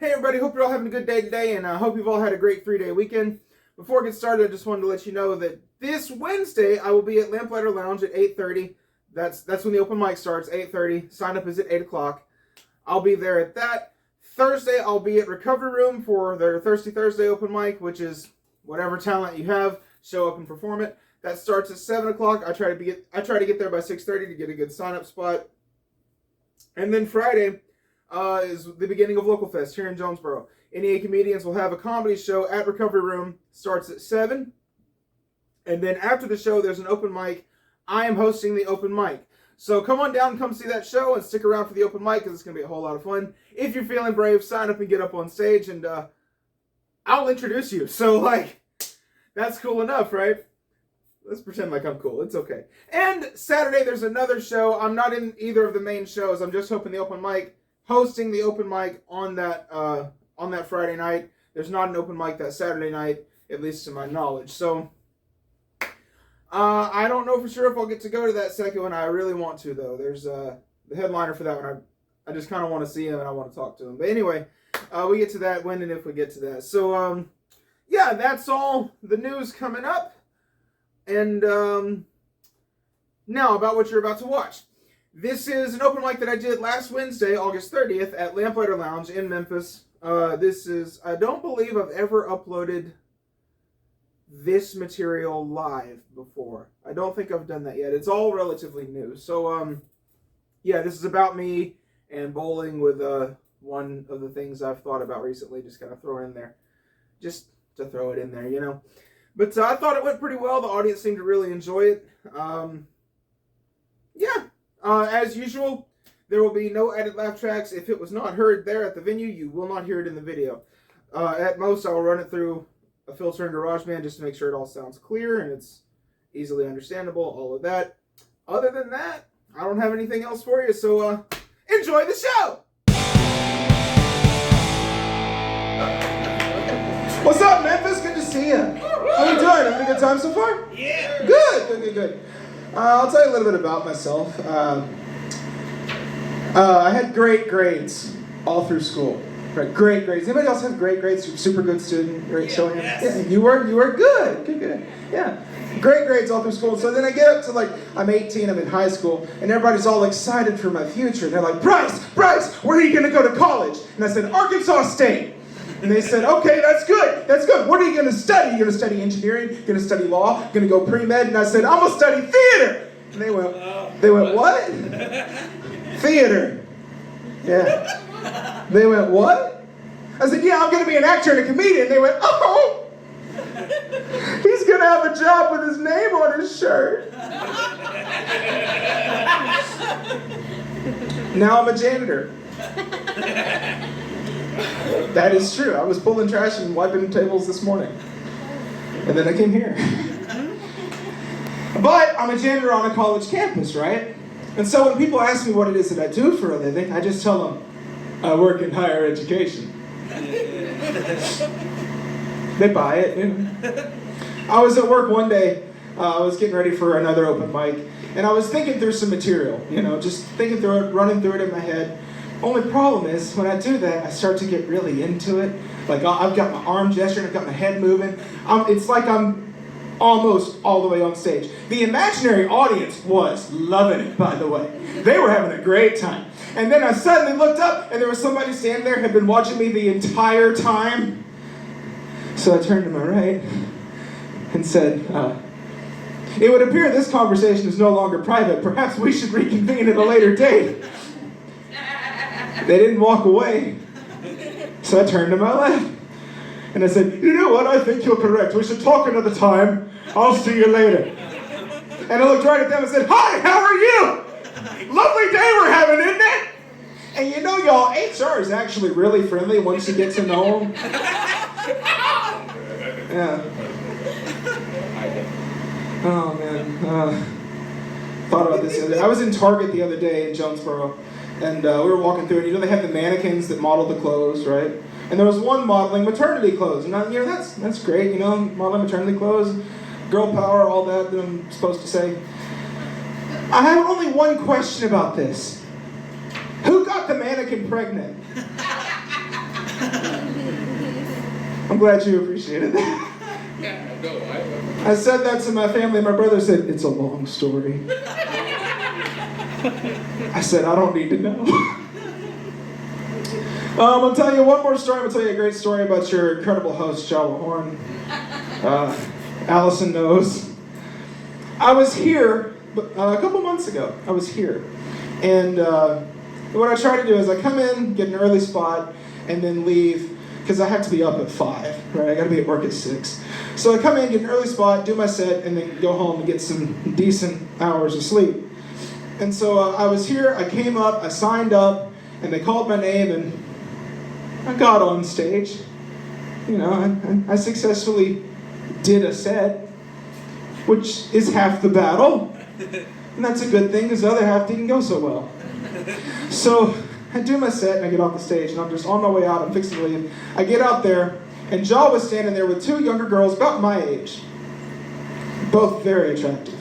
Hey everybody, hope you're all having a good day today, and I hope you've all had a great 3-day weekend. Before I get started, I just wanted to let you know that this Wednesday I will be at Lamplighter Lounge at 8:30. That's when the open mic starts, 8:30. Sign up is at 8 o'clock. I'll be there at that. Thursday I'll be at Recovery Room for their Thirsty Thursday open mic, which is whatever talent you have, show up and perform it. That starts at 7 o'clock. I try to get there by 6:30 to get a good sign up spot. And then Friday is the beginning of Local Fest here in Jonesboro. NEA comedians will have a comedy show at Recovery Room. Starts at 7. And then after the show, there's an open mic. I am hosting the open mic. So come on down and come see that show and stick around for the open mic because it's going to be a whole lot of fun. If you're feeling brave, sign up and get up on stage and I'll introduce you. So, that's cool enough, right? Let's pretend like I'm cool. It's okay. And Saturday, there's another show. I'm not in either of the main shows. I'm just hosting the open mic on that Friday night. There's not an open mic that Saturday night, at least to my knowledge. So I don't know for sure if I'll get to go to that second one. I really want to, though. There's the headliner for that one. I just kind of want to see him and I want to talk to him. But anyway, we get to that when and if we get to that. So yeah, that's all the news coming up. And now about what you're about to watch. This is an open mic that I did last Wednesday, August 30th, at Lamplighter Lounge in Memphis. I don't believe I've ever uploaded this material live before. I don't think I've done that yet. It's all relatively new. So, yeah, this is about me and bowling with one of the things I've thought about recently. Just kind of throw it in there. Just to throw it in there, you know. But I thought it went pretty well. The audience seemed to really enjoy it. Yeah. As usual, there will be no added laugh tracks. If it was not heard there at the venue, you will not hear it in the video. At most, I'll run it through a filter in GarageBand just to make sure it all sounds clear and it's easily understandable, all of that. Other than that, I don't have anything else for you, so enjoy the show! What's up, Memphis? Good to see you. How you doing? Having a good time so far? Yeah. Good. I'll tell you a little bit about myself. I had great grades all through school. Right, great grades. Anybody else have great grades? Super good student. Great showing. Yes. Yeah, you were good. Good. Yeah, great grades all through school. So then I get up to I'm 18. I'm in high school, and everybody's all excited for my future. And they're like, Bryce, where are you gonna go to college? And I said, Arkansas State. And they said, okay, that's good. What are you going to study? You're going to study engineering? You're going to study law? You're going to go pre-med? And I said, I'm going to study theater. And they went, what? Theater. Yeah. They went, what? I said, yeah, I'm going to be an actor and a comedian. And they went, oh, he's going to have a job with his name on his shirt. Now I'm a janitor. That is true. I was pulling trash and wiping tables this morning. And then I came here. But I'm a janitor on a college campus, right? And so when people ask me what it is that I do for a living, I just tell them, I work in higher education. They buy it. You know? I was at work one day. I was getting ready for another open mic. And I was thinking through some material, just thinking through it, running through it in my head. Only problem is, when I do that, I start to get really into it. I've got my arm gesturing, I've got my head moving. It's like I'm almost all the way on stage. The imaginary audience was loving it, by the way. They were having a great time. And then I suddenly looked up, and there was somebody standing there who had been watching me the entire time. So I turned to my right and said, it would appear this conversation is no longer private. Perhaps we should reconvene at a later date. They didn't walk away. So I turned to my left. And I said, you know what? I think you're correct. We should talk another time. I'll see you later. And I looked right at them and said, hi, how are you? Lovely day we're having, isn't it? And y'all, HR is actually really friendly once you get to know them. Yeah. Oh, man. Thought about this the other day. I was in Target the other day in Jonesboro. And we were walking through, and they have the mannequins that model the clothes, right? And there was one modeling maternity clothes, and that's great, modeling maternity clothes, girl power, all that I'm supposed to say. I have only one question about this: who got the mannequin pregnant? I'm glad you appreciated that. Yeah, no, I said that to my family, and my brother said, it's a long story. I said, I don't need to know. I'll tell you one more story. I'll tell you a great story about your incredible host, Jawa Horn. Allison knows. I was here a couple months ago. I was here. And what I try to do is I come in, get an early spot, and then leave, because I have to be up at 5, right? I got to be at work at 6. So I come in, get an early spot, do my set, and then go home and get some decent hours of sleep. And so I was here, I came up, I signed up, and they called my name, and I got on stage. You know, I successfully did a set, which is half the battle. And that's a good thing, because the other half didn't go so well. So I do my set, and I get off the stage, and I'm just on my way out, I'm fixing to leave. I get out there, and Jaw was standing there with 2 younger girls about my age. Both very attractive.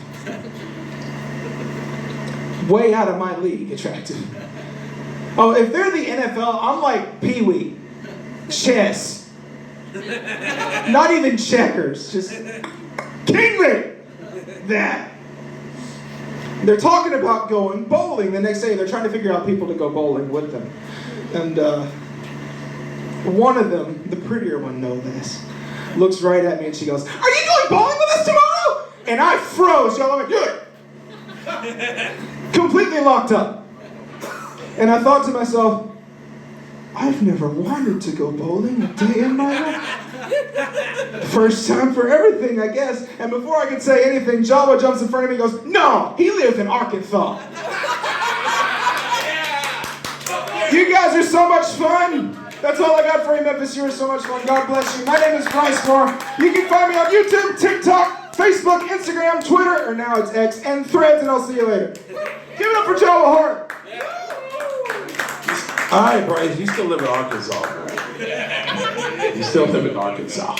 Way out of my league attractive. Oh, if they're the NFL, I'm like Pee-wee. Chess. Not even checkers. Just kingly. That. They're talking about going bowling the next day. They're trying to figure out people to go bowling with them. And one of them, the prettier one, know this, looks right at me and she goes, "Are you going bowling with us tomorrow?" And I froze. Y'all went, "Do it." Completely locked up. And I thought to myself, I've never wanted to go bowling a day in my life. First time for everything, I guess. And before I could say anything, Jawa jumps in front of me and goes, "No, he lives in Arkansas." You guys are so much fun. That's all I got for you, Memphis. You are so much fun. God bless you. My name is Bryce Moore. You can find me on YouTube, TikTok, Facebook, Instagram, Twitter, or now it's X, and Threads, and I'll see you later. Give it up for Jawa Horn. All right, Bryce, you still live in Arkansas. You still live in Arkansas.